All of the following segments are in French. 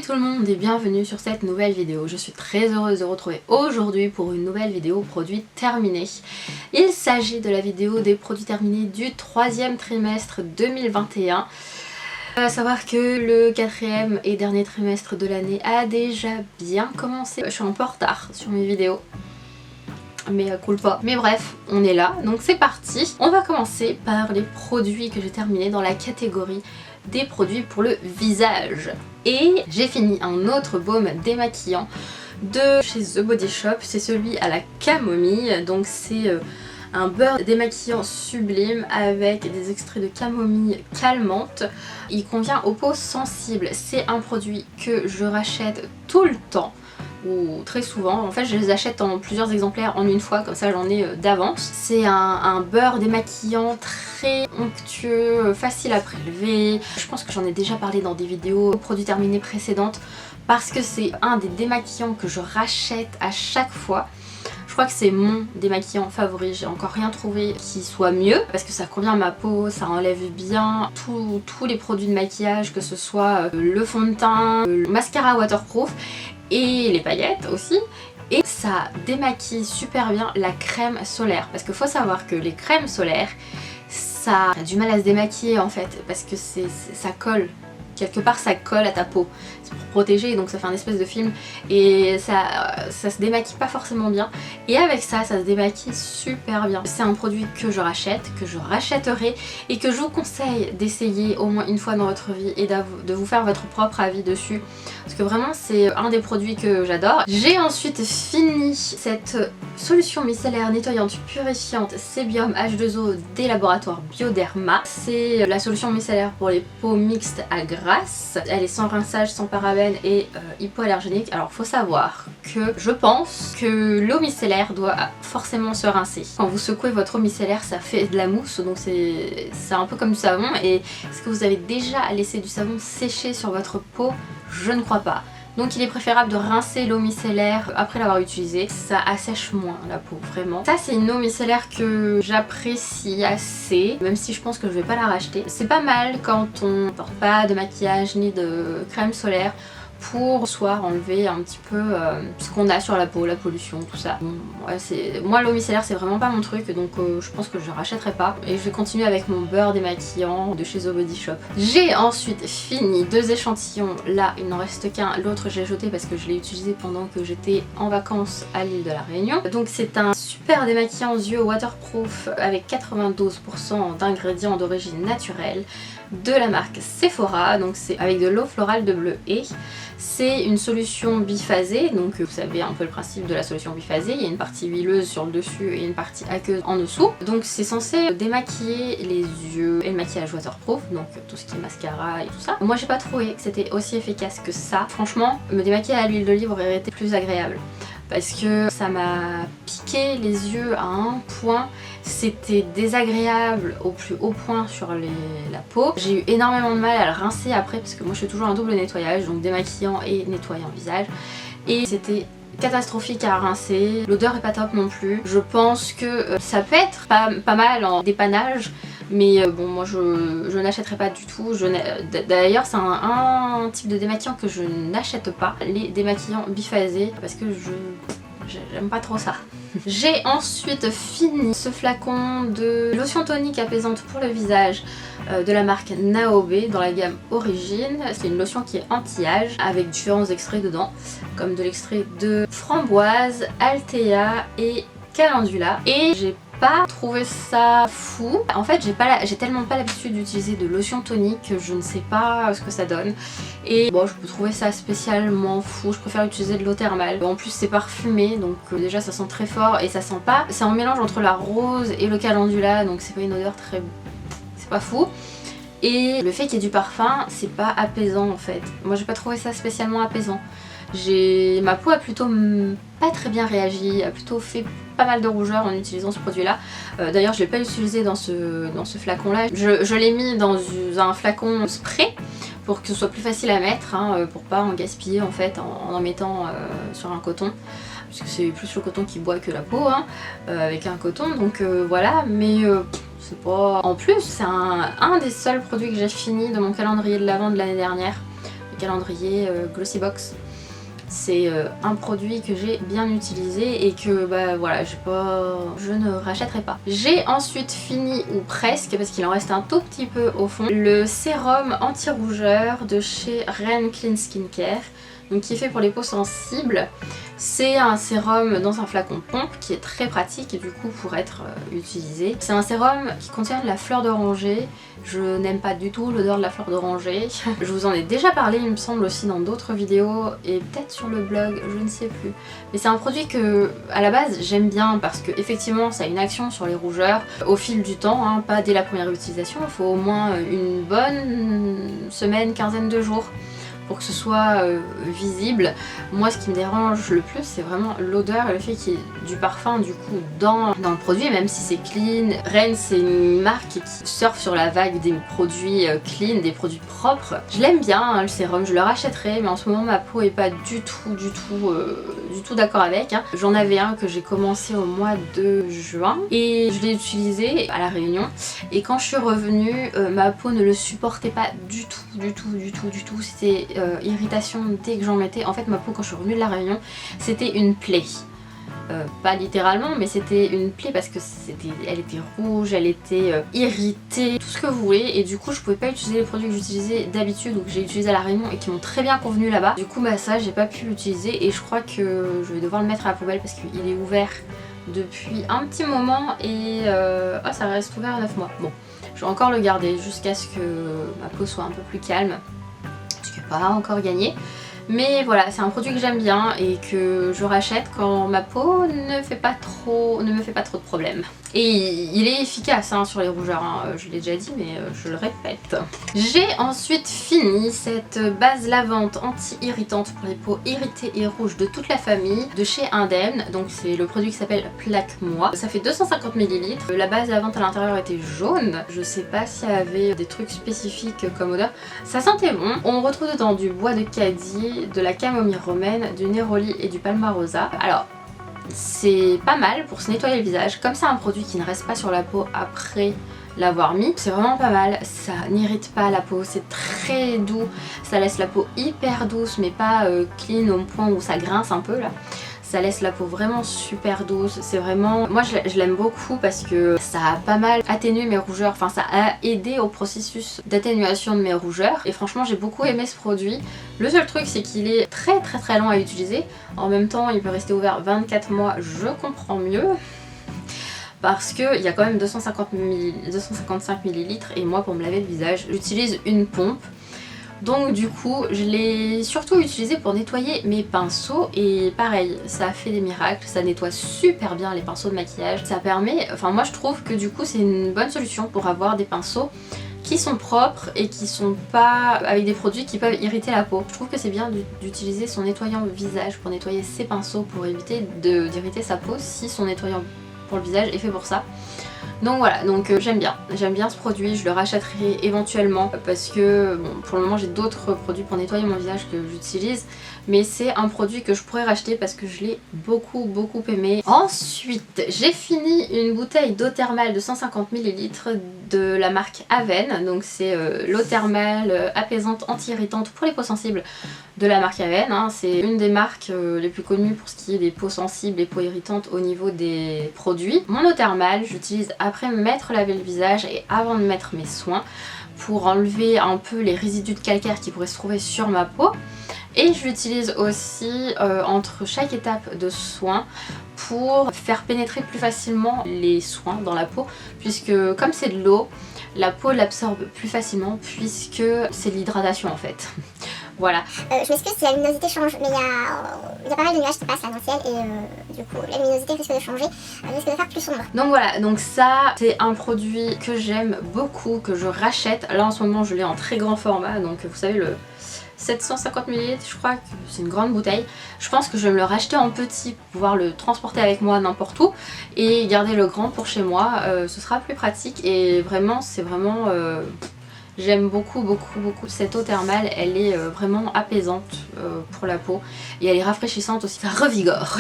tout le monde et bienvenue sur cette nouvelle vidéo. Je suis très heureuse de vous retrouver aujourd'hui pour une nouvelle vidéo produits terminés. Il s'agit de la vidéo des produits terminés du 3e trimestre 2021. À savoir que le 4e et dernier trimestre de l'année a déjà bien commencé. Je suis un peu en retard sur mes vidéos. Mais cool pas. Mais bref, on est là, donc c'est parti. On va commencer par les produits que j'ai terminés dans la catégorie des produits pour le visage. Et j'ai fini un autre baume démaquillant de chez The Body Shop, c'est celui à la camomille. Donc c'est un beurre démaquillant sublime avec des extraits de camomille calmante. Il convient aux peaux sensibles. C'est un produit que je rachète tout le temps, ou très souvent. En fait je les achète en plusieurs exemplaires en une fois, comme ça j'en ai d'avance. C'est un beurre démaquillant très onctueux, facile à prélever. Je pense que j'en ai déjà parlé dans des vidéos produits terminés précédentes parce que c'est un des démaquillants que je rachète à chaque fois. Je crois que c'est mon démaquillant favori, j'ai encore rien trouvé qui soit mieux parce que ça convient à ma peau, ça enlève bien tous les produits de maquillage, que ce soit le fond de teint, le mascara waterproof et les paillettes aussi. Et ça démaquille super bien la crème solaire parce qu'il faut savoir que les crèmes solaires ça a du mal à se démaquiller en fait parce que ça colle. Quelque part ça colle à ta peau, c'est pour protéger, donc ça fait un espèce de film et ça se démaquille pas forcément bien, et avec ça se démaquille super bien. C'est un produit que je rachète, que je rachèterai et que je vous conseille d'essayer au moins une fois dans votre vie et de vous faire votre propre avis dessus parce que vraiment c'est un des produits que j'adore. J'ai ensuite fini cette solution micellaire nettoyante purifiante Sébium H2O des laboratoires Bioderma. C'est la solution micellaire pour les peaux mixtes à grasse. Elle est sans rinçage, sans parabènes et hypoallergénique. Alors faut savoir que je pense que l'eau micellaire doit forcément se rincer. Quand vous secouez votre eau micellaire ça fait de la mousse, donc c'est un peu comme du savon. Et est-ce que vous avez déjà laissé du savon sécher sur votre peau? Je ne crois pas. Donc il est préférable de rincer l'eau micellaire après l'avoir utilisée, ça assèche moins la peau, vraiment. Ça c'est une eau micellaire que j'apprécie assez, même si je pense que je vais pas la racheter. C'est pas mal quand on porte pas de maquillage ni de crème solaire pour soit enlever un petit peu ce qu'on a sur la peau, la pollution, tout ça. Ouais, moi l'eau micellaire c'est vraiment pas mon truc, donc je pense que je rachèterai pas. Et je vais continuer avec mon beurre démaquillant de chez The Body Shop. J'ai ensuite fini 2 échantillons, là il n'en reste qu'un, l'autre j'ai jeté parce que je l'ai utilisé pendant que j'étais en vacances à l'île de la Réunion. Donc c'est un super démaquillant aux yeux waterproof avec 92% d'ingrédients d'origine naturelle de la marque Sephora, donc c'est avec de l'eau florale de bleuet. C'est une solution biphasée, donc vous savez un peu le principe de la solution biphasée, il y a une partie huileuse sur le dessus et une partie aqueuse en dessous. Donc c'est censé démaquiller les yeux et le maquillage waterproof, donc tout ce qui est mascara et tout ça. Moi j'ai pas trouvé que c'était aussi efficace que ça. Franchement, me démaquiller à l'huile d'olive aurait été plus agréable parce que ça m'a piqué les yeux à un point, c'était désagréable au plus haut point sur la peau. J'ai eu énormément de mal à le rincer après parce que moi je fais toujours un double nettoyage, donc démaquillant et nettoyant visage, et c'était catastrophique à rincer. L'odeur est pas top non plus. Je pense que ça peut être pas mal en dépannage, mais bon moi je n'achèterai pas du tout. D'ailleurs c'est un type de démaquillant que je n'achète pas, les démaquillants biphasés, parce que j'aime pas trop ça. J'ai ensuite fini ce flacon de lotion tonique apaisante pour le visage de la marque Naobe dans la gamme Origine. C'est une lotion qui est anti-âge avec différents extraits dedans, comme de l'extrait de framboise, althea et calendula. Et j'ai pas trouvé ça fou. En fait j'ai tellement pas l'habitude d'utiliser de lotion tonique que je ne sais pas ce que ça donne. Et bon, je peux trouver ça spécialement fou, je préfère utiliser de l'eau thermale. En plus c'est parfumé, donc déjà ça sent très fort et ça sent pas. C'est un mélange entre la rose et le calendula, donc c'est pas une odeur très... c'est pas fou. Et le fait qu'il y ait du parfum, c'est pas apaisant en fait. Moi j'ai pas trouvé ça spécialement apaisant. Ma peau a plutôt pas très bien réagi, a plutôt fait pas mal de rougeur en utilisant ce produit là. D'ailleurs je l'ai pas utilisé dans ce flacon là, je l'ai mis dans un flacon spray pour que ce soit plus facile à mettre, hein, pour pas en gaspiller en fait en mettant sur un coton, parce que c'est plus le coton qui boit que la peau, hein, avec un coton, donc voilà. Mais c'est pas... En plus c'est un des seuls produits que j'ai fini de mon calendrier de l'Avent de l'année dernière, calendrier Glossybox. C'est un produit que j'ai bien utilisé et que bah voilà, je ne rachèterai pas. J'ai ensuite fini, ou presque, parce qu'il en reste un tout petit peu au fond, le sérum anti-rougeur de chez Ren Clean Skincare, donc qui est fait pour les peaux sensibles. C'est un sérum dans un flacon pompe qui est très pratique et du coup pour être utilisé. C'est un sérum qui contient de la fleur d'oranger. Je n'aime pas du tout l'odeur de la fleur d'oranger. Je vous en ai déjà parlé il me semble aussi dans d'autres vidéos et peut-être sur le blog, je ne sais plus. Mais c'est un produit que à la base j'aime bien parce que effectivement ça a une action sur les rougeurs au fil du temps, hein, pas dès la première utilisation. Il faut au moins une bonne semaine, quinzaine de jours pour que ce soit visible. Moi ce qui me dérange le plus c'est vraiment l'odeur et le fait qu'il y ait du parfum du coup dans le produit, même si c'est clean. Ren c'est une marque qui surfe sur la vague des produits clean, des produits propres. Je l'aime bien hein, le sérum, je le rachèterai, mais en ce moment ma peau est pas du tout d'accord avec. Hein. J'en avais un que j'ai commencé au mois de juin et je l'ai utilisé à la Réunion et quand je suis revenue ma peau ne le supportait pas du tout. C'était irritation dès que j'en mettais. En fait ma peau quand je suis revenue de la Réunion c'était une plaie. Pas littéralement mais c'était une plaie parce que elle était rouge, elle était irritée, tout ce que vous voulez, et du coup je pouvais pas utiliser les produits que j'utilisais d'habitude ou que j'ai utilisé à la Réunion et qui m'ont très bien convenu là-bas. Du coup bah ça j'ai pas pu l'utiliser et je crois que je vais devoir le mettre à la poubelle parce qu'il est ouvert depuis un petit moment et oh, ça reste ouvert à 9 mois. Bon, je vais encore le garder jusqu'à ce que ma peau soit un peu plus calme. Je n'ai pas encore gagné. Mais voilà, c'est un produit que j'aime bien et que je rachète quand ma peau ne me fait pas trop de problèmes. Et il est efficace hein, sur les rougeurs, hein. Je l'ai déjà dit mais je le répète. J'ai ensuite fini cette base lavante anti-irritante pour les peaux irritées et rouges de toute la famille de chez Indemne. Donc c'est le produit qui s'appelle Plaque Moi. Ça fait 250 ml. La base lavante à l'intérieur était jaune. Je sais pas s'il y avait des trucs spécifiques comme odeur. Ça sentait bon. On retrouve dedans du bois de Cadie, de la camomille romaine, du néroli et du palmarosa. Alors c'est pas mal pour se nettoyer le visage, comme c'est un produit qui ne reste pas sur la peau après l'avoir mis, c'est vraiment pas mal, ça n'irrite pas la peau, c'est très doux, ça laisse la peau hyper douce mais pas clean au point où ça grince un peu là. Ça laisse la peau vraiment super douce, c'est vraiment... Moi je l'aime beaucoup parce que ça a pas mal atténué mes rougeurs, enfin ça a aidé au processus d'atténuation de mes rougeurs et franchement j'ai beaucoup aimé ce produit. Le seul truc c'est qu'il est très long à utiliser, en même temps il peut rester ouvert 24 mois, je comprends mieux. Parce qu'il y a quand même 255 ml et moi pour me laver le visage j'utilise une pompe. Donc du coup je l'ai surtout utilisé pour nettoyer mes pinceaux et pareil ça a fait des miracles, ça nettoie super bien les pinceaux de maquillage. Ça permet, enfin moi je trouve que du coup c'est une bonne solution pour avoir des pinceaux qui sont propres et qui sont pas avec des produits qui peuvent irriter la peau. Je trouve que c'est bien d'utiliser son nettoyant visage pour nettoyer ses pinceaux pour éviter d'irriter sa peau si son nettoyant pour le visage est fait pour ça. Donc voilà, donc j'aime bien ce produit, je le rachèterai éventuellement parce que bon, pour le moment j'ai d'autres produits pour nettoyer mon visage que j'utilise, mais c'est un produit que je pourrais racheter parce que je l'ai beaucoup aimé. Ensuite j'ai fini une bouteille d'eau thermale de 150 ml de la marque Aven, donc c'est l'eau thermale apaisante anti-irritante pour les peaux sensibles de la marque Aven, hein. C'est une des marques les plus connues pour ce qui est des peaux sensibles et peaux irritantes au niveau des produits. Mon eau thermale j'utilise après m'être lavé le visage et avant de mettre mes soins pour enlever un peu les résidus de calcaire qui pourraient se trouver sur ma peau. Et je l'utilise aussi entre chaque étape de soin pour faire pénétrer plus facilement les soins dans la peau, puisque comme c'est de l'eau, la peau l'absorbe plus facilement puisque c'est de l'hydratation en fait. Voilà. Je m'excuse si la luminosité change, mais il y a pas mal de nuages qui passent là dans le ciel et du coup la luminosité risque de changer, risque de faire plus sombre. Donc voilà, donc ça c'est un produit que j'aime beaucoup, que je rachète. Là en ce moment je l'ai en très grand format, donc vous savez le 750 ml, je crois que c'est une grande bouteille. Je pense que je vais me le racheter en petit pour pouvoir le transporter avec moi n'importe où et garder le grand pour chez moi, ce sera plus pratique et vraiment c'est vraiment... J'aime beaucoup cette eau thermale, elle est vraiment apaisante pour la peau et elle est rafraîchissante aussi, ça revigore.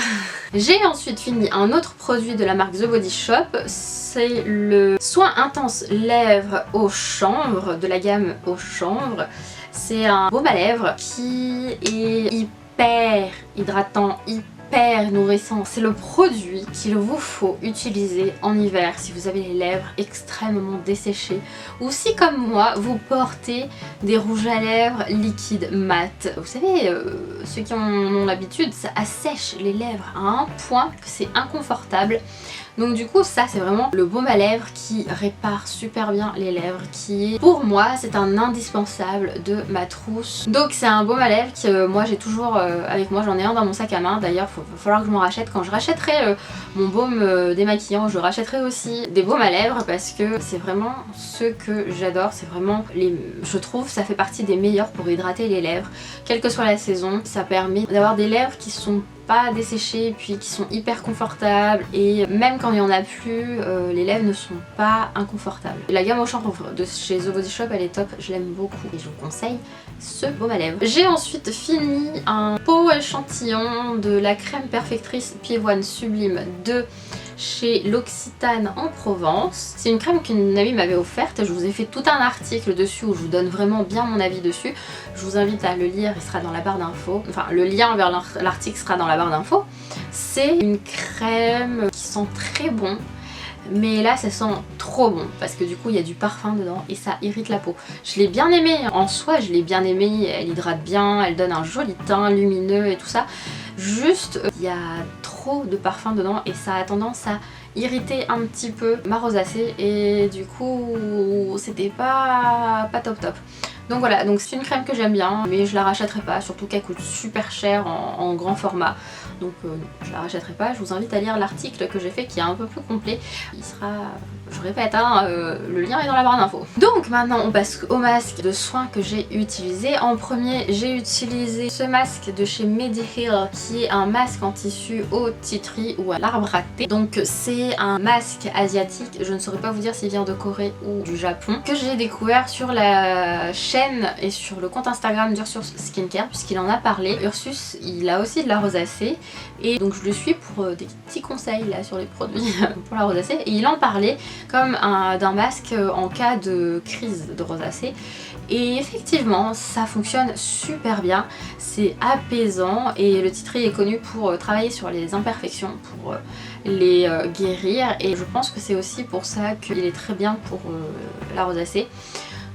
J'ai ensuite fini un autre produit de la marque The Body Shop, c'est le soin intense lèvres au chanvre de la gamme au chanvre. C'est un baume à lèvres qui est hyper hydratant, hyper nourrissant. C'est le produit qu'il vous faut utiliser en hiver si vous avez les lèvres extrêmement desséchées ou si comme moi vous portez des rouges à lèvres liquides mat. Vous savez, ceux qui en ont l'habitude, ça assèche les lèvres à un point que c'est inconfortable. Donc du coup ça c'est vraiment le baume à lèvres qui répare super bien les lèvres, qui est, pour moi c'est un indispensable de ma trousse. Donc c'est un baume à lèvres que moi j'ai toujours avec moi, j'en ai un dans mon sac à main. D'ailleurs il va falloir que je m'en rachète. Quand je rachèterai mon baume démaquillant, je rachèterai aussi des baumes à lèvres parce que c'est vraiment ce que j'adore. C'est vraiment, je trouve ça fait partie des meilleurs pour hydrater les lèvres, quelle que soit la saison. Ça permet d'avoir des lèvres qui sont pas desséchées puis qui sont hyper confortables, et même quand il n'y en a plus, les lèvres ne sont pas inconfortables. La gamme au chanvre de chez The Body Shop elle est top, je l'aime beaucoup et je vous conseille ce baume à lèvres. J'ai ensuite fini un pot échantillon de la crème perfectrice Pivoine Sublime de chez l'Occitane en Provence. C'est une crème qu'une amie m'avait offerte, je vous ai fait tout un article dessus où je vous donne vraiment bien mon avis dessus. Je vous invite à le lire, il sera dans la barre d'infos, enfin le lien vers l'article sera dans la barre d'infos. C'est une crème qui sent très bon, mais là ça sent trop bon parce que du coup il y a du parfum dedans et ça irrite la peau. Je l'ai bien aimée en soi, je l'ai bien aimée, elle hydrate bien, elle donne un joli teint lumineux et tout ça. Juste il y a trop de parfum dedans et ça a tendance à irriter un petit peu ma rosacée et du coup c'était pas top. Donc voilà, donc c'est une crème que j'aime bien mais je la rachèterai pas, surtout qu'elle coûte super cher en grand format. Donc je la rachèterai pas. Je vous invite à lire l'article que j'ai fait qui est un peu plus complet. Il sera, je répète, hein, le lien est dans la barre d'infos. Donc maintenant on passe au masque de soins que j'ai utilisé. En premier j'ai utilisé ce masque de chez Mediheal qui est un masque en tissu au tea tree ou à l'arbre à thé. Donc c'est un masque asiatique, je ne saurais pas vous dire s'il vient de Corée ou du Japon, que j'ai découvert sur la chaîne et sur le compte Instagram d'Ursus Skincare puisqu'il en a parlé. Ursus il a aussi de la rosacée et donc je le suis pour des petits conseils là sur les produits pour la rosacée, et il en parlait comme d'un masque en cas de crise de rosacée. Et effectivement ça fonctionne super bien, c'est apaisant et le tea tree est connu pour travailler sur les imperfections, pour les guérir, et je pense que c'est aussi pour ça qu'il est très bien pour la rosacée.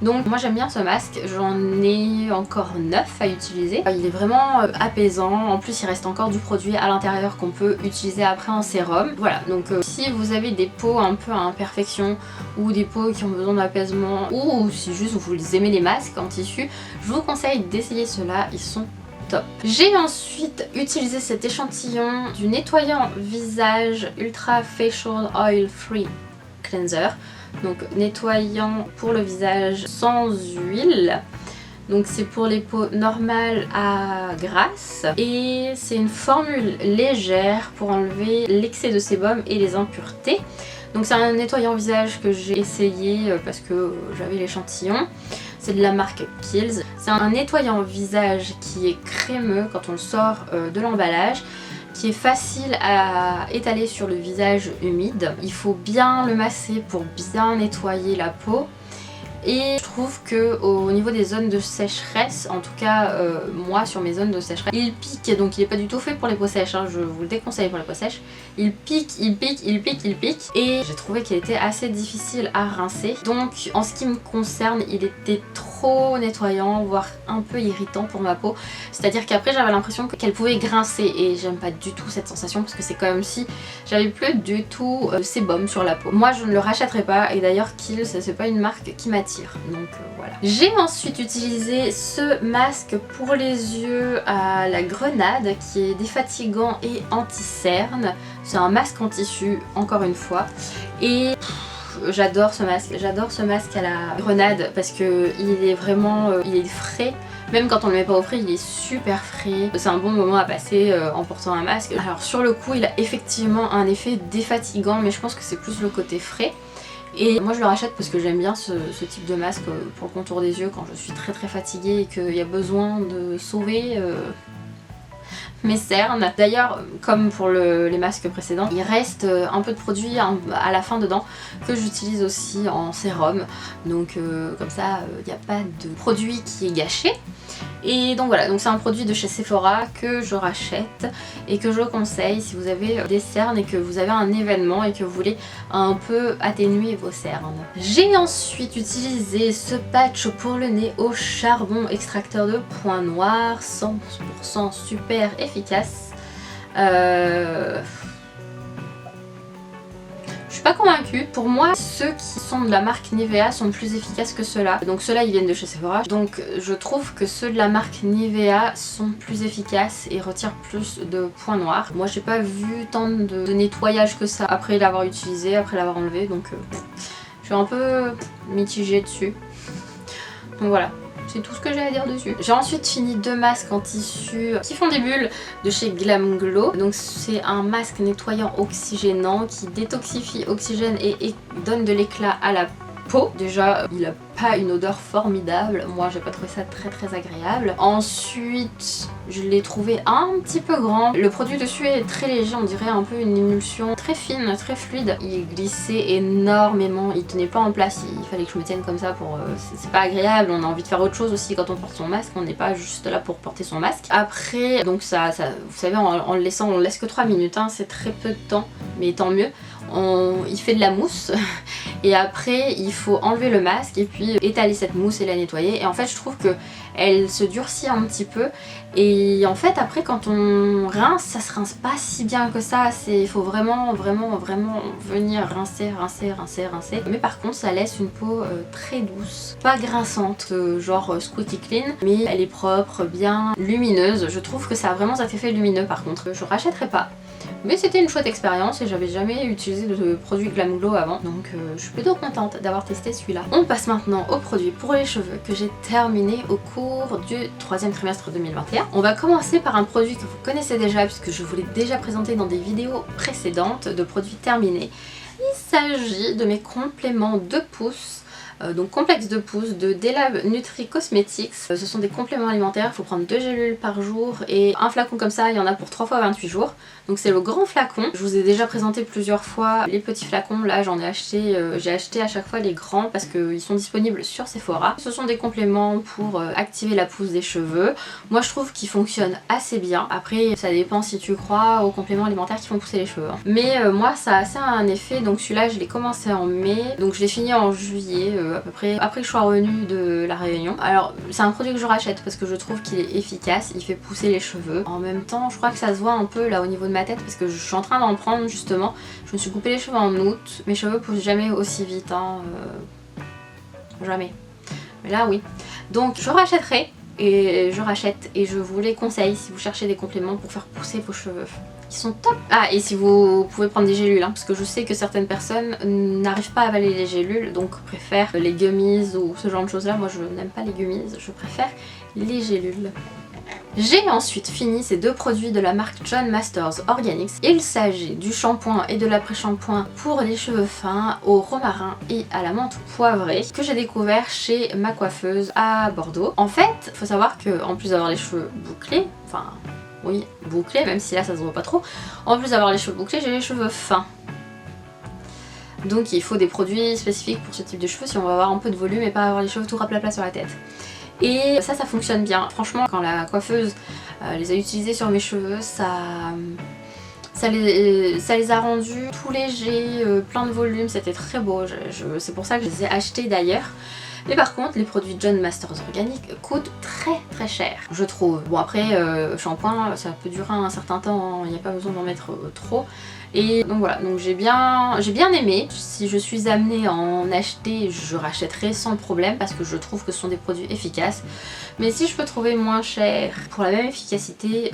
Donc moi j'aime bien ce masque, j'en ai encore 9 à utiliser. Il est vraiment apaisant, en plus il reste encore du produit à l'intérieur qu'on peut utiliser après en sérum. Voilà, donc si vous avez des peaux un peu à imperfection ou des peaux qui ont besoin d'apaisement, ou si juste vous aimez les masques en tissu, je vous conseille d'essayer ceux-là, ils sont top. J'ai ensuite utilisé cet échantillon du nettoyant visage Ultra Facial Oil Free Cleanser. Donc nettoyant pour le visage sans huile. Donc c'est pour les peaux normales à grasses. Et c'est une formule légère pour enlever l'excès de sébum et les impuretés. Donc c'est un nettoyant visage que j'ai essayé parce que j'avais l'échantillon. C'est de la marque Kiehl's. C'est un nettoyant visage qui est crémeux quand on le sort de l'emballage, qui est facile à étaler sur le visage humide. Il faut bien le masser pour bien nettoyer la peau. Et je trouve que au niveau des zones de sécheresse, en tout cas moi sur mes zones de sécheresse, il pique, donc il n'est pas du tout fait pour les peaux sèches, hein, je vous le déconseille pour les peaux sèches. Il pique, et j'ai trouvé qu'il était assez difficile à rincer. Donc en ce qui me concerne, il était trop nettoyant, voire un peu irritant pour ma peau. C'est-à-dire qu'après j'avais l'impression qu'elle pouvait grincer et j'aime pas du tout cette sensation parce que c'est comme si j'avais plus du tout sébum sur la peau. Moi je ne le rachèterai pas, et d'ailleurs Kiehl's c'est pas une marque qui m'attire. Donc voilà. J'ai ensuite utilisé ce masque pour les yeux à la grenade qui est défatigant et anti-cerne. C'est un masque en tissu encore une fois, et j'adore ce masque à la grenade parce que il est vraiment il est frais. Même quand on le met pas au frais, il est super frais. C'est un bon moment à passer en portant un masque. Alors sur le coup il a effectivement un effet défatigant, mais je pense que c'est plus le côté frais. Et moi je le rachète parce que j'aime bien ce type de masque pour le contour des yeux quand je suis très fatiguée et qu'il y a besoin de sauver mes cernes. D'ailleurs, comme pour les masques précédents, il reste un peu de produit à la fin dedans que j'utilise aussi en sérum. Donc comme ça, il n'y a pas de produit qui est gâché. Et donc voilà, donc c'est un produit de chez Sephora que je rachète et que je conseille si vous avez des cernes et que vous avez un événement et que vous voulez un peu atténuer vos cernes. J'ai ensuite utilisé ce patch pour le nez au charbon extracteur de points noirs, 100% super efficace. Je suis pas convaincue. Pour moi, ceux qui sont de la marque Nivea sont plus efficaces que ceux-là. Donc ceux-là, ils viennent de chez Sephora. Donc je trouve que ceux de la marque Nivea sont plus efficaces et retirent plus de points noirs. Moi, j'ai pas vu tant de nettoyage que ça après l'avoir utilisé, après l'avoir enlevé. Donc je suis un peu mitigée dessus. Donc voilà. C'est tout ce que j'ai à dire dessus. J'ai ensuite fini 2 masques en tissu qui font des bulles de chez Glam Glow. Donc c'est un masque nettoyant oxygénant qui détoxifie, oxygène et donne de l'éclat à la peau. Déjà, il a pas une odeur formidable. Moi, j'ai pas trouvé ça très agréable. Ensuite, je l'ai trouvé un petit peu grand. Le produit dessus est très léger, on dirait un peu une émulsion très fine, très fluide. Il glissait énormément, il tenait pas en place. Il fallait que je me tienne comme ça pour... c'est pas agréable, on a envie de faire autre chose aussi quand on porte son masque. On n'est pas juste là pour porter son masque. Après, donc ça vous savez, en le laissant, on laisse que 3 minutes, hein, c'est très peu de temps, mais tant mieux. Il fait de la mousse et après il faut enlever le masque et puis étaler cette mousse et la nettoyer, et en fait je trouve que elle se durcit un petit peu, et en fait après quand on rince, ça se rince pas si bien que ça. Il faut vraiment venir rincer, mais par contre ça laisse une peau très douce, pas grinçante, genre squeaky clean, mais elle est propre, bien lumineuse. Je trouve que ça a vraiment cet effet lumineux. Par contre je rachèterai pas, mais c'était une chouette expérience et j'avais jamais utilisé de produit Glam Glow avant, donc je suis plutôt contente d'avoir testé celui-là. On passe maintenant aux produits pour les cheveux que j'ai terminé au cours du 3e trimestre 2021. On va commencer par un produit que vous connaissez déjà puisque je vous l'ai déjà présenté dans des vidéos précédentes de produits terminés. Il s'agit de mes compléments de pouce. Donc complexe de pouce de Delab Nutri Cosmetics. Ce sont des compléments alimentaires, il faut prendre 2 gélules par jour et un flacon comme ça, il y en a pour 3 fois 28 jours. Donc c'est le grand flacon. Je vous ai déjà présenté plusieurs fois les petits flacons. Là j'en ai acheté, j'ai acheté à chaque fois les grands parce qu'ils sont disponibles sur Sephora. Ce sont des compléments pour activer la pousse des cheveux. Moi je trouve qu'ils fonctionnent assez bien. Après ça dépend si tu crois aux compléments alimentaires qui font pousser les cheveux, hein. Mais moi ça a assez un effet. Donc celui-là je l'ai commencé en mai, donc je l'ai fini en juillet à peu près, après que je sois revenue de la Réunion. Alors c'est un produit que je rachète parce que je trouve qu'il est efficace, il fait pousser les cheveux. En même temps je crois que ça se voit un peu là au niveau de ma tête parce que je suis en train d'en prendre justement. Je me suis coupé les cheveux en août, mes cheveux poussent jamais aussi vite, hein, jamais. Mais là oui. Donc je rachèterai, et je rachète et je vous les conseille si vous cherchez des compléments pour faire pousser vos cheveux. Ils sont top. Ah, et si vous pouvez prendre des gélules, hein, parce que je sais que certaines personnes n'arrivent pas à avaler les gélules, donc préfèrent les gummies ou ce genre de choses là. Moi je n'aime pas les gummies, je préfère les gélules. J'ai ensuite fini ces 2 produits de la marque John Masters Organics. Il s'agit du shampoing et de l'après-shampoing pour les cheveux fins au romarin et à la menthe poivrée que j'ai découvert chez ma coiffeuse à Bordeaux. En fait, faut savoir que en plus d'avoir les cheveux bouclés, enfin oui, bouclés, même si là ça se voit pas trop, en plus d'avoir les cheveux bouclés, j'ai les cheveux fins. Donc il faut des produits spécifiques pour ce type de cheveux si on va avoir un peu de volume et pas avoir les cheveux tout raplapla sur la tête. Et ça fonctionne bien. Franchement, quand la coiffeuse les a utilisés sur mes cheveux, ça les a rendus tout légers, plein de volume, c'était très beau. C'est pour ça que je les ai achetés d'ailleurs. Mais par contre, les produits John Masters Organic coûtent très cher, je trouve. Bon après, shampoing, ça peut durer un certain temps, il n'y a pas besoin d'en mettre trop. Et donc voilà, donc j'ai bien aimé. Si je suis amenée à en acheter, je rachèterai sans problème parce que je trouve que ce sont des produits efficaces. Mais si je peux trouver moins cher pour la même efficacité,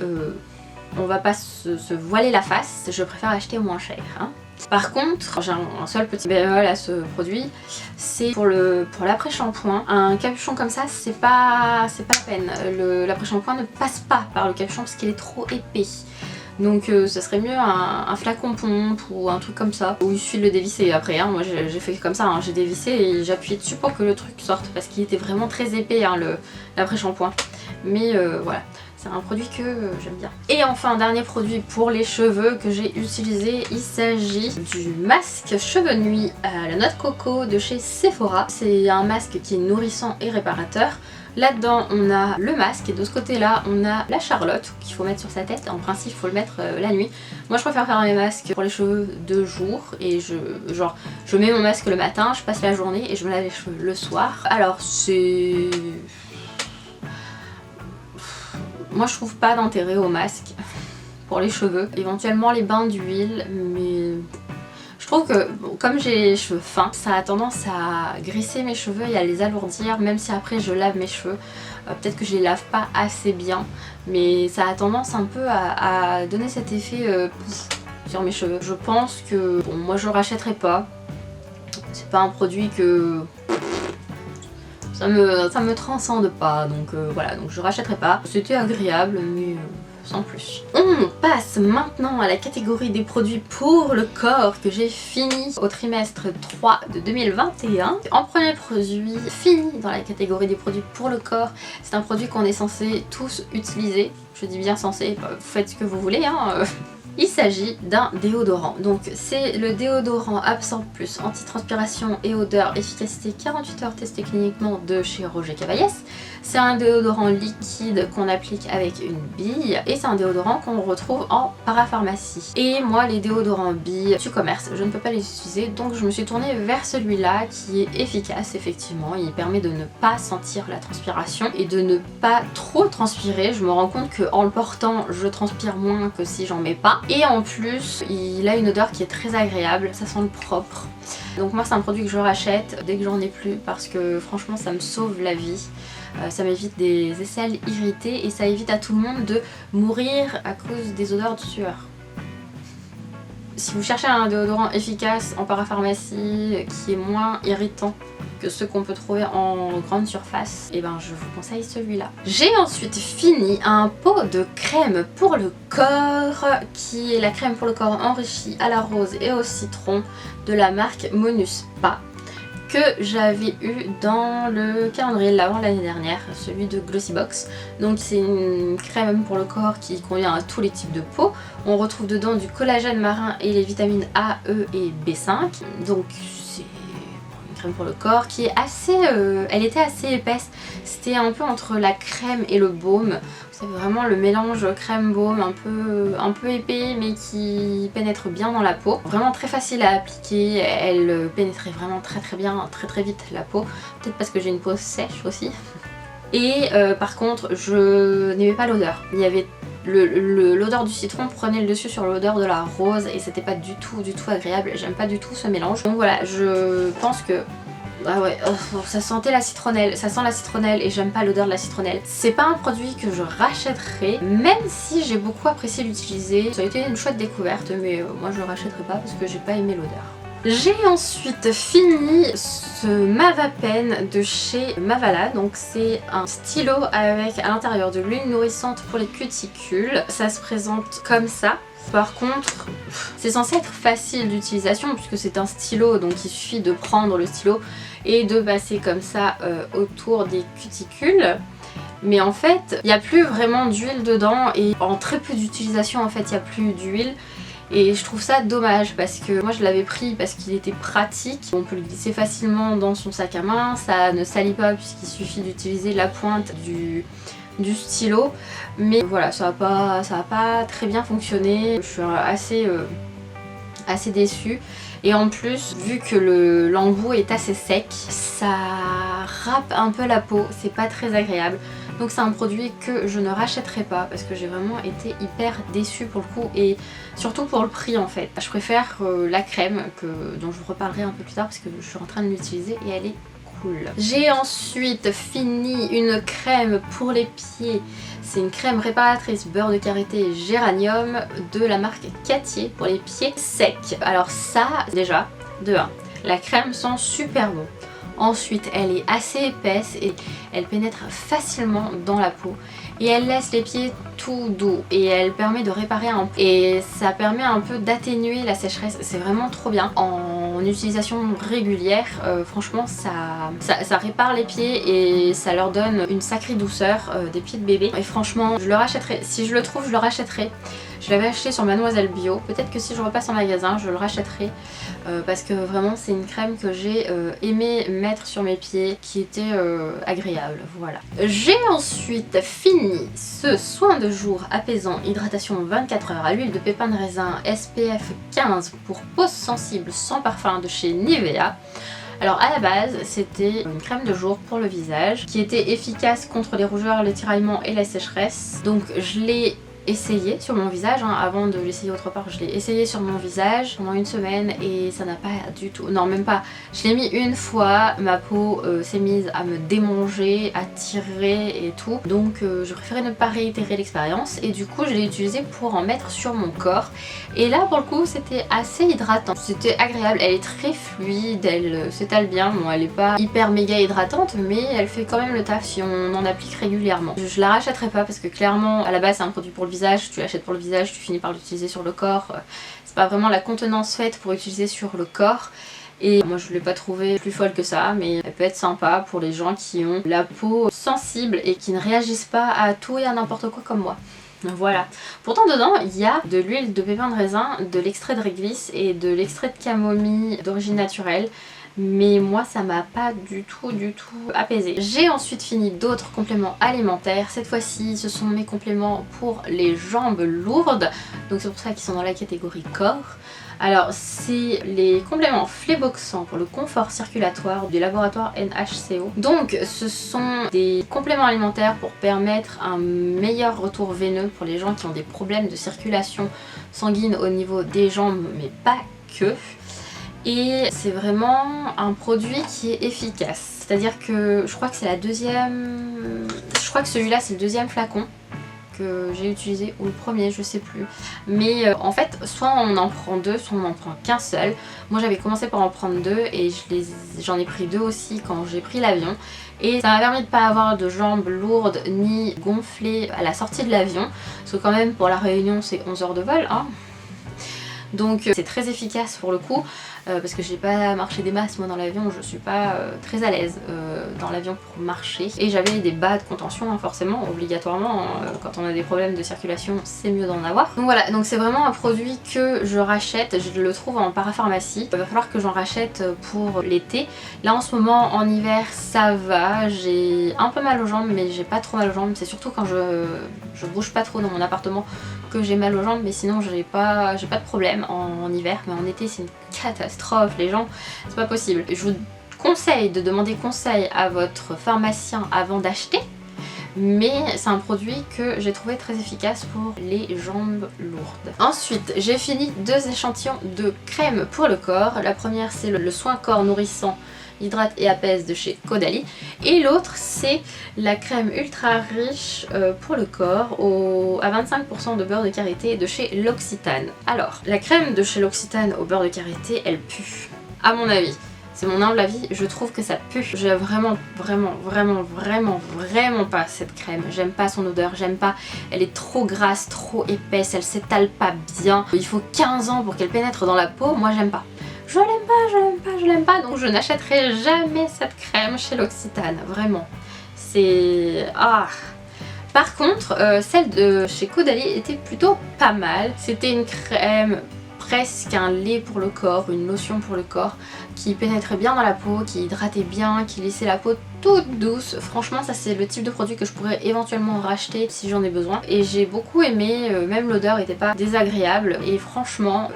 on va pas se voiler la face, je préfère acheter moins cher, hein. Par contre, j'ai un seul petit bémol à ce produit, c'est pour l'après-shampoing. Un capuchon comme ça, c'est pas la peine. L'après-shampoing ne passe pas par le capuchon parce qu'il est trop épais. Donc ça serait mieux un flacon pompe ou un truc comme ça, où il suffit de le dévisser après, hein. Moi j'ai fait comme ça, hein. J'ai dévissé et j'ai appuyé dessus pour que le truc sorte parce qu'il était vraiment très épais, hein, l'après-shampoing. Mais voilà, c'est un produit que j'aime bien. Et enfin, dernier produit pour les cheveux que j'ai utilisé, il s'agit du masque cheveux nuit à la noix de coco de chez Sephora. C'est un masque qui est nourrissant et réparateur. Là-dedans, on a le masque et de ce côté-là, on a la charlotte qu'il faut mettre sur sa tête. En principe, il faut le mettre la nuit. Moi, je préfère faire mes masques pour les cheveux de jour et je mets mon masque le matin, je passe la journée et je me lave les cheveux le soir. Alors, c'est... Moi, je trouve pas d'intérêt au masque pour les cheveux. Éventuellement, les bains d'huile, mais... Je trouve que comme j'ai les cheveux fins, ça a tendance à grisser mes cheveux et à les alourdir, même si après je lave mes cheveux. Peut-être que je les lave pas assez bien, mais ça a tendance un peu à donner cet effet sur mes cheveux. Je pense que bon, moi je rachèterai pas. C'est pas un produit que ça me transcende pas, donc voilà, donc je rachèterai pas. C'était agréable, mais sans plus. On passe maintenant à la catégorie des produits pour le corps que j'ai fini au trimestre 3 de 2021. En premier produit fini dans la catégorie des produits pour le corps, c'est un produit qu'on est censé tous utiliser. Je dis bien censé, vous faites ce que vous voulez hein. Il s'agit d'un déodorant. Donc c'est le déodorant Absorb Plus antitranspiration et odeur efficacité 48 heures testé cliniquement de chez Roger Cavaillès. C'est un déodorant liquide qu'on applique avec une bille et c'est un déodorant qu'on retrouve en parapharmacie. Et moi les déodorants billes du commerce, je ne peux pas les utiliser, donc je me suis tournée vers celui-là qui est efficace effectivement. Il permet de ne pas sentir la transpiration et de ne pas trop transpirer. Je me rends compte qu'en le portant je transpire moins que si j'en mets pas. Et en plus il a une odeur qui est très agréable, ça sent le propre. Donc moi c'est un produit que je rachète dès que j'en ai plus parce que franchement ça me sauve la vie. Ça m'évite des aisselles irritées et ça évite à tout le monde de mourir à cause des odeurs de sueur. Si vous cherchez un déodorant efficace en parapharmacie qui est moins irritant que ceux qu'on peut trouver en grande surface, et ben je vous conseille celui-là. J'ai ensuite fini un pot de crème pour le corps qui est la crème pour le corps enrichie à la rose et au citron de la marque Monuspa, que j'avais eu dans le calendrier de l'Avent l'année dernière, celui de Glossybox. Donc c'est une crème pour le corps qui convient à tous les types de peau. On retrouve dedans du collagène marin et les vitamines A, E et B5. Donc c'est une crème pour le corps qui est assez... elle était assez épaisse. C'était un peu entre la crème et le baume. C'est vraiment le mélange crème-baume un peu épais mais qui pénètre bien dans la peau. Vraiment très facile à appliquer, elle pénétrait vraiment très bien, très vite la peau. Peut-être parce que j'ai une peau sèche aussi. Et par contre je n'aimais pas l'odeur. Il y avait l'odeur du citron prenait le dessus sur l'odeur de la rose et c'était pas du tout agréable. J'aime pas du tout ce mélange. Donc voilà, je pense que... Ah ouais, ça sentait la citronnelle, ça sent la citronnelle et j'aime pas l'odeur de la citronnelle. C'est pas un produit que je rachèterai, même si j'ai beaucoup apprécié l'utiliser. Ça a été une chouette découverte, mais moi je le rachèterai pas parce que j'ai pas aimé l'odeur. J'ai ensuite fini ce Mavapen de chez Mavala, donc c'est un stylo avec à l'intérieur de l'huile nourrissante pour les cuticules. Ça se présente comme ça. Par contre, c'est censé être facile d'utilisation puisque c'est un stylo, donc il suffit de prendre le stylo et de passer comme ça autour des cuticules. Mais en fait, il n'y a plus vraiment d'huile dedans et en très peu d'utilisation en fait il n'y a plus d'huile. Et je trouve ça dommage parce que moi je l'avais pris parce qu'il était pratique. On peut le glisser facilement dans son sac à main, ça ne salit pas puisqu'il suffit d'utiliser la pointe du stylo, mais voilà, ça va pas très bien fonctionné. Je suis assez déçue et en plus vu que l'embout est assez sec, ça râpe un peu la peau, c'est pas très agréable. Donc c'est un produit que je ne rachèterai pas parce que j'ai vraiment été hyper déçue pour le coup et surtout pour le prix en fait. Je préfère la crème dont je vous reparlerai un peu plus tard parce que je suis en train de l'utiliser et elle est cool. J'ai ensuite fini une crème pour les pieds. C'est une crème réparatrice beurre de karité et géranium de la marque Cattier pour les pieds secs. Alors ça déjà, de 1, la crème sent super bon. Ensuite elle est assez épaisse et elle pénètre facilement dans la peau et elle laisse les pieds tout doux et elle permet de réparer un peu et ça permet un peu d'atténuer la sécheresse, c'est vraiment trop bien. En en utilisation régulière, franchement ça répare les pieds et ça leur donne une sacrée douceur des pieds de bébé. Et franchement je le rachèterai, si je le trouve je le rachèterai. Je l'avais acheté sur Mademoiselle Bio, peut-être que si je repasse en magasin je le rachèterai parce que vraiment c'est une crème que j'ai aimé mettre sur mes pieds, qui était agréable, voilà. J'ai ensuite fini ce soin de jour apaisant hydratation 24 heures à l'huile de pépins de raisin SPF 15 pour peau sensible sans parfum de chez Nivea. Alors à la base c'était une crème de jour pour le visage qui était efficace contre les rougeurs, les tiraillements et la sécheresse. Donc je l'ai essayé sur mon visage, hein, avant de l'essayer autre part, je l'ai essayé sur mon visage pendant une semaine et ça n'a pas du tout, non même pas, je l'ai mis une fois, ma peau s'est mise à me démanger, à tirer et tout, donc je préférais ne pas réitérer l'expérience et du coup je l'ai utilisé pour en mettre sur mon corps et là pour le coup c'était assez hydratant, c'était agréable, elle est très fluide, elle s'étale bien, bon elle est pas hyper méga hydratante mais elle fait quand même le taf si on en applique régulièrement. Je la rachèterai pas parce que clairement à la base c'est un produit pour le visage, tu l'achètes pour le visage, tu finis par l'utiliser sur le corps, c'est pas vraiment la contenance faite pour utiliser sur le corps et moi je l'ai pas trouvé plus folle que ça, mais elle peut être sympa pour les gens qui ont la peau sensible et qui ne réagissent pas à tout et à n'importe quoi comme moi. Voilà. Pourtant dedans il y a de l'huile de pépins de raisin, de l'extrait de réglisse et de l'extrait de camomille d'origine naturelle. Mais moi ça m'a pas du tout apaisé. J'ai ensuite fini d'autres compléments alimentaires. Cette fois-ci ce sont mes compléments pour les jambes lourdes. Donc c'est pour ça qu'ils sont dans la catégorie corps. Alors c'est les compléments phléboxants pour le confort circulatoire du laboratoire NHCO. Donc ce sont des compléments alimentaires pour permettre un meilleur retour veineux pour les gens qui ont des problèmes de circulation sanguine au niveau des jambes, mais pas que. Et c'est vraiment un produit qui est efficace. C'est-à-dire que je crois que c'est la deuxième... Je crois que celui-là c'est le deuxième flacon que j'ai utilisé, ou le premier, je sais plus. Mais en fait, soit on en prend deux, soit on en prend qu'un seul. Moi j'avais commencé par en prendre deux et j'en ai pris deux aussi quand j'ai pris l'avion. Et ça m'a permis de pas avoir de jambes lourdes ni gonflées à la sortie de l'avion. Parce que quand même pour la Réunion c'est 11 heures de vol, hein. Donc c'est très efficace pour le coup, parce que j'ai pas marché des masses moi dans l'avion, je suis pas très à l'aise dans l'avion pour marcher. Et j'avais des bas de contention, hein, forcément, obligatoirement, quand on a des problèmes de circulation c'est mieux d'en avoir. Donc voilà, donc c'est vraiment un produit que je rachète, je le trouve en parapharmacie. Il va falloir que j'en rachète pour l'été. Là en ce moment en hiver ça va, j'ai un peu mal aux jambes mais j'ai pas trop mal aux jambes, c'est surtout quand je bouge pas trop dans mon appartement que j'ai mal aux jambes, mais sinon j'ai pas de problème en hiver. Mais en été c'est une catastrophe les gens, c'est pas possible. Je vous conseille de demander conseil à votre pharmacien avant d'acheter, mais c'est un produit que j'ai trouvé très efficace pour les jambes lourdes. Ensuite j'ai fini deux échantillons de crème pour le corps. La première c'est le soin corps nourrissant hydrate et apaise de chez Caudalie et l'autre c'est la crème ultra riche pour le corps à 25% de beurre de karité de chez L'Occitane. Alors la crème de chez L'Occitane au beurre de karité elle pue, à mon avis. C'est mon humble avis, je trouve que ça pue. J'aime vraiment pas cette crème. J'aime pas son odeur, j'aime pas. Elle est trop grasse, trop épaisse, elle s'étale pas bien. Il faut 15 ans pour qu'elle pénètre dans la peau, moi j'aime pas. Je l'aime pas, donc je n'achèterai jamais cette crème chez L'Occitane, vraiment. C'est... ah. Par contre, celle de chez Caudalie était plutôt pas mal. C'était une crème presque un lait pour le corps, une lotion pour le corps, qui pénétrait bien dans la peau, qui hydratait bien, qui laissait la peau toute douce. Franchement ça c'est le type de produit que je pourrais éventuellement racheter si j'en ai besoin. Et j'ai beaucoup aimé, même l'odeur était pas désagréable et franchement...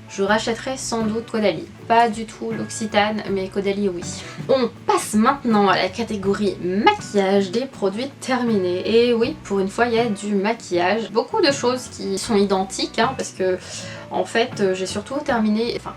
je rachèterai sans doute Caudalie. Pas du tout L'Occitane, mais Caudalie oui. On passe maintenant à la catégorie maquillage des produits terminés. Et oui, pour une fois il y a du maquillage. Beaucoup de choses qui sont identiques, hein, parce que en fait j'ai surtout terminé, enfin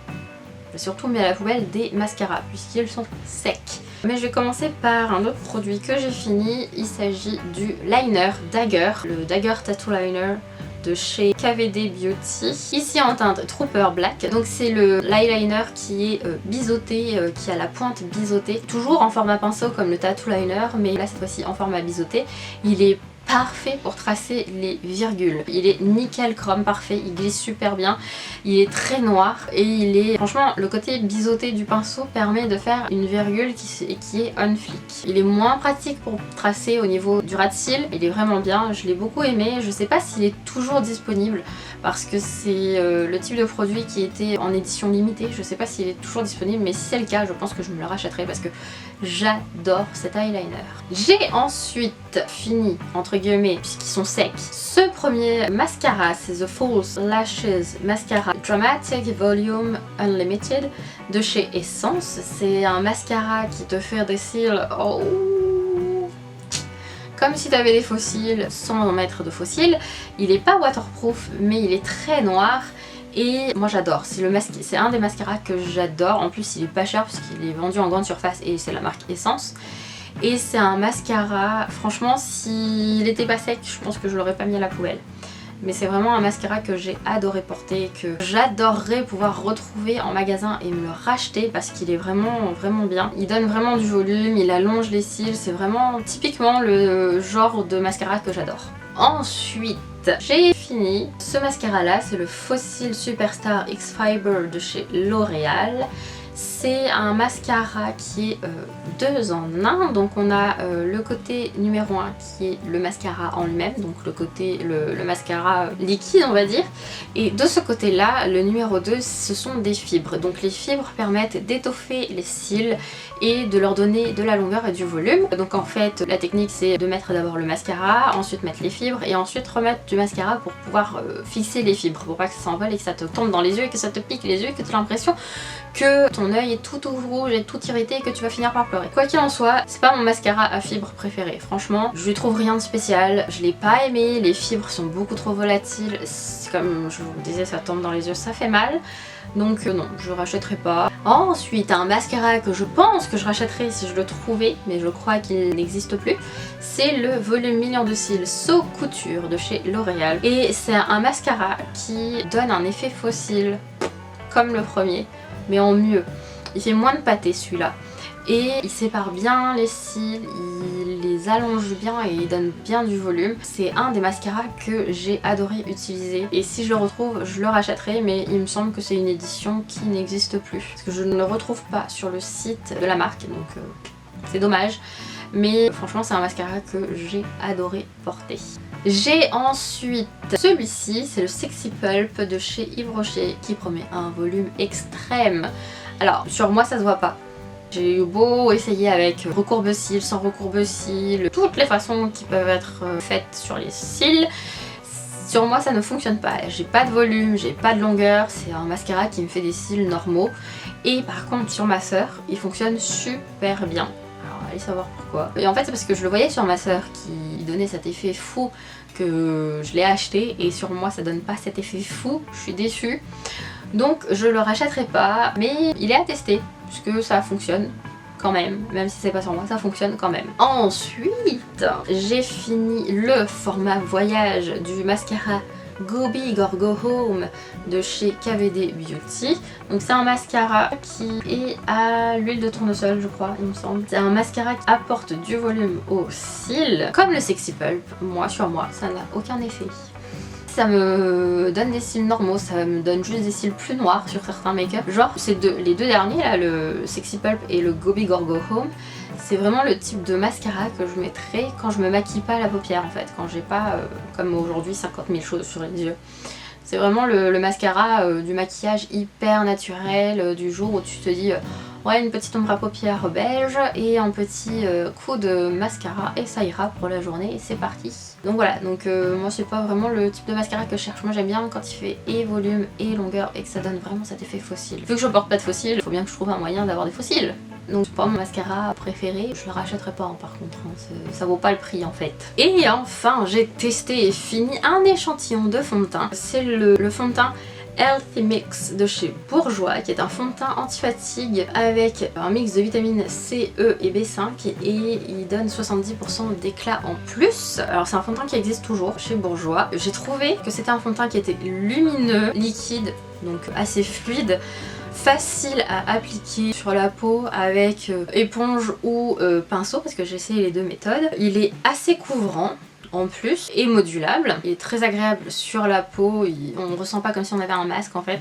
j'ai surtout mis à la poubelle des mascaras puisqu'ils sont secs. Mais je vais commencer par un autre produit que j'ai fini. Il s'agit du liner Dagger, le Dagger Tattoo Liner de chez KVD Beauty, ici en teinte Trooper Black. Donc c'est l'eyeliner qui est biseauté, qui a la pointe biseautée, toujours en format pinceau comme le Tattoo Liner, mais là cette fois-ci en format biseauté. Il est parfait pour tracer les virgules. Il est nickel chrome, parfait, il glisse super bien, il est très noir et il est... Franchement, le côté biseauté du pinceau permet de faire une virgule qui est on flic. Il est moins pratique pour tracer au niveau du ras de cils, il est vraiment bien, je l'ai beaucoup aimé. Je sais pas s'il est toujours disponible parce que c'est le type de produit qui était en édition limitée. Je sais pas s'il est toujours disponible, mais si c'est le cas, je pense que je me le rachèterai parce que j'adore cet eyeliner. J'ai ensuite fini, entre guillemets, puisqu'ils sont secs, ce premier mascara, c'est The False Lashes Mascara Dramatic Volume Unlimited de chez Essence. C'est un mascara qui te fait des cils comme si tu avais des faux cils sans en mettre de faux cils. Il est pas waterproof, mais il est très noir. Et moi j'adore, c'est un des mascaras que j'adore. En plus il est pas cher puisqu'il est vendu en grande surface et c'est la marque Essence. Et c'est un mascara, franchement s'il était pas sec, je pense que je l'aurais pas mis à la poubelle. Mais c'est vraiment un mascara que j'ai adoré porter, que j'adorerais pouvoir retrouver en magasin et me le racheter parce qu'il est vraiment bien. Il donne vraiment du volume, il allonge les cils, c'est vraiment typiquement le genre de mascara que j'adore. Ensuite, j'ai fini ce mascara là, c'est le Fossil Superstar X Fiber de chez L'Oréal. C'est un mascara qui est 2 en 1, donc on a le côté numéro 1 qui est le mascara en lui-même, donc le mascara liquide on va dire, et de ce côté là, le numéro 2 ce sont des fibres, donc les fibres permettent d'étoffer les cils et de leur donner de la longueur et du volume. Donc en fait la technique c'est de mettre d'abord le mascara, ensuite mettre les fibres et ensuite remettre du mascara pour pouvoir fixer les fibres, pour pas que ça s'envole et que ça te tombe dans les yeux et que ça te pique les yeux et que tu as l'impression que ton œil est tout rouge et tout irrité et que tu vas finir par pleurer. Quoi qu'il en soit, c'est pas mon mascara à fibres préféré. Franchement, je lui trouve rien de spécial. Je l'ai pas aimé, les fibres sont beaucoup trop volatiles. Comme je vous disais, ça tombe dans les yeux, ça fait mal. Donc non, je rachèterai pas. Ensuite, un mascara que je pense que je rachèterai si je le trouvais, mais je crois qu'il n'existe plus, c'est le volume million de cils So Couture de chez L'Oréal. Et c'est un mascara qui donne un effet faux cils comme le premier, mais en mieux. Il fait moins de pâté celui-là. Et il sépare bien les cils, il les allonge bien et il donne bien du volume. C'est un des mascaras que j'ai adoré utiliser. Et si je le retrouve, je le rachèterai, mais il me semble que c'est une édition qui n'existe plus. Parce que je ne le retrouve pas sur le site de la marque, donc c'est dommage. Mais franchement c'est un mascara que j'ai adoré porter. J'ai ensuite celui-ci, c'est le Sexy Pulp de chez Yves Rocher qui promet un volume extrême. Alors sur moi ça se voit pas. J'ai eu beau essayer avec recourbe-cils, sans recourbe-cils, toutes les façons qui peuvent être faites sur les cils. Sur moi ça ne fonctionne pas, j'ai pas de volume, j'ai pas de longueur, c'est un mascara qui me fait des cils normaux. Et par contre sur ma soeur, il fonctionne super bien. Alors allez savoir pourquoi. Et en fait c'est parce que je le voyais sur ma soeur qui donnait cet effet fou que je l'ai acheté et sur moi ça donne pas cet effet fou, je suis déçue. Donc je le rachèterai pas, mais il est à tester puisque ça fonctionne quand même si c'est pas sur moi, ça fonctionne quand même. Ensuite, j'ai fini le format voyage du mascara Go Big or Go Home de chez KVD Beauty. Donc c'est un mascara qui est à l'huile de tournesol je crois, il me semble. C'est un mascara qui apporte du volume aux cils. Comme le Sexy Pulp, sur moi ça n'a aucun effet. Ça me donne des cils normaux, ça me donne juste des cils plus noirs sur certains make-up. Genre les deux derniers là, le Sexy Pulp et le Go Big or Go Home, c'est vraiment le type de mascara que je mettrais quand je me maquille pas la paupière en fait, quand j'ai pas comme aujourd'hui 50 000 choses sur les yeux. C'est vraiment le mascara du maquillage hyper naturel, du jour où tu te dis ouais, une petite ombre à paupières beige et un petit coup de mascara et ça ira pour la journée et c'est parti. Donc voilà, donc moi c'est pas vraiment le type de mascara que je cherche. Moi j'aime bien quand il fait et volume et longueur et que ça donne vraiment cet effet fossile. Vu que je porte pas de fossiles, il faut bien que je trouve un moyen d'avoir des fossiles. Donc c'est pas mon mascara préféré, je le rachèterai pas par contre, ça vaut pas le prix en fait. Et enfin j'ai testé et fini un échantillon de fond de teint. C'est le fond de teint Healthy Mix de chez Bourjois, qui est un fond de teint anti-fatigue avec un mix de vitamines C, E et B5 et il donne 70% d'éclat en plus. Alors c'est un fond de teint qui existe toujours chez Bourjois. J'ai trouvé que c'était un fond de teint qui était lumineux, liquide, donc assez fluide, facile à appliquer sur la peau avec éponge ou pinceau parce que j'ai essayé les deux méthodes. Il est assez couvrant. en plus et modulable. Il est très agréable sur la peau, on ressent pas comme si on avait un masque en fait.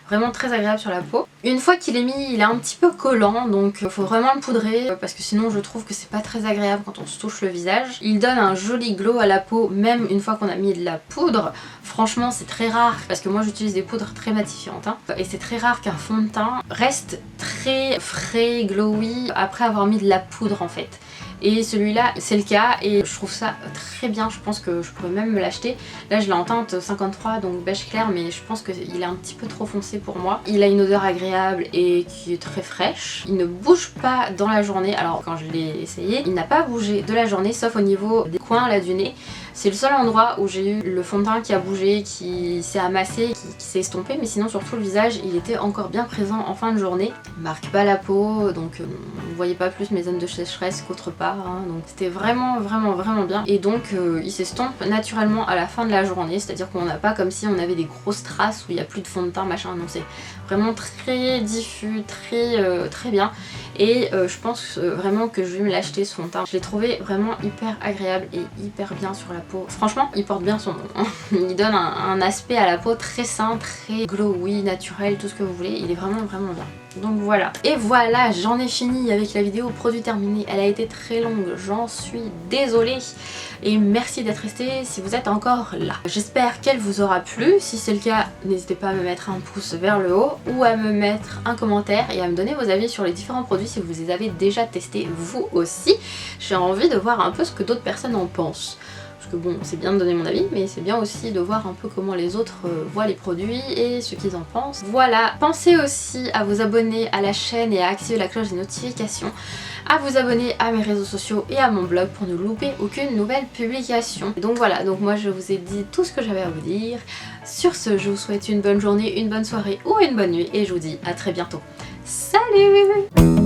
Vraiment très agréable sur la peau. Une fois qu'il est mis, il est un petit peu collant, donc il faut vraiment le poudrer parce que sinon je trouve que c'est pas très agréable quand on se touche le visage. Il donne un joli glow à la peau même une fois qu'on a mis de la poudre. Franchement c'est très rare parce que moi j'utilise des poudres très matifiantes hein, et c'est très rare qu'un fond de teint reste très frais, glowy après avoir mis de la poudre en fait. Et celui-là c'est le cas et je trouve ça très bien, je pense que je pourrais même me l'acheter. Là je l'ai en teinte 53 donc beige clair mais je pense qu'il est un petit peu trop foncé pour moi. Il a une odeur agréable et qui est très fraîche. Il ne bouge pas dans la journée, alors quand je l'ai essayé il n'a pas bougé de la journée sauf au niveau des coins là du nez. C'est le seul endroit où j'ai eu le fond de teint qui a bougé, qui s'est amassé, qui s'est estompé, mais sinon sur tout le visage il était encore bien présent en fin de journée. Il marque pas la peau, donc on voyait pas plus mes zones de sécheresse qu'autre part, hein, donc c'était vraiment bien. Et donc il s'estompe naturellement à la fin de la journée, c'est-à-dire qu'on n'a pas comme si on avait des grosses traces où il n'y a plus de fond de teint machin, non c'est vraiment très diffus, très bien. Et je pense vraiment que je vais me l'acheter ce fond de teint. Je l'ai trouvé vraiment hyper agréable et hyper bien sur la peau. Franchement, il porte bien son nom. Hein. Il donne un aspect à la peau très sain, très glowy, naturel, tout ce que vous voulez. Il est vraiment bien. Donc voilà. Et voilà, j'en ai fini avec la vidéo produit terminé. Elle a été très longue, j'en suis désolée. Et merci d'être resté si vous êtes encore là. J'espère qu'elle vous aura plu. Si c'est le cas, n'hésitez pas à me mettre un pouce vers le haut ou à me mettre un commentaire et à me donner vos avis sur les différents produits si vous les avez déjà testés vous aussi. J'ai envie de voir un peu ce que d'autres personnes en pensent. Parce que bon, c'est bien de donner mon avis, mais c'est bien aussi de voir un peu comment les autres voient les produits et ce qu'ils en pensent. Voilà, pensez aussi à vous abonner à la chaîne et à activer la cloche des notifications, à vous abonner à mes réseaux sociaux et à mon blog pour ne louper aucune nouvelle publication. Et donc voilà, donc moi je vous ai dit tout ce que j'avais à vous dire. Sur ce, je vous souhaite une bonne journée, une bonne soirée ou une bonne nuit et je vous dis à très bientôt. Salut!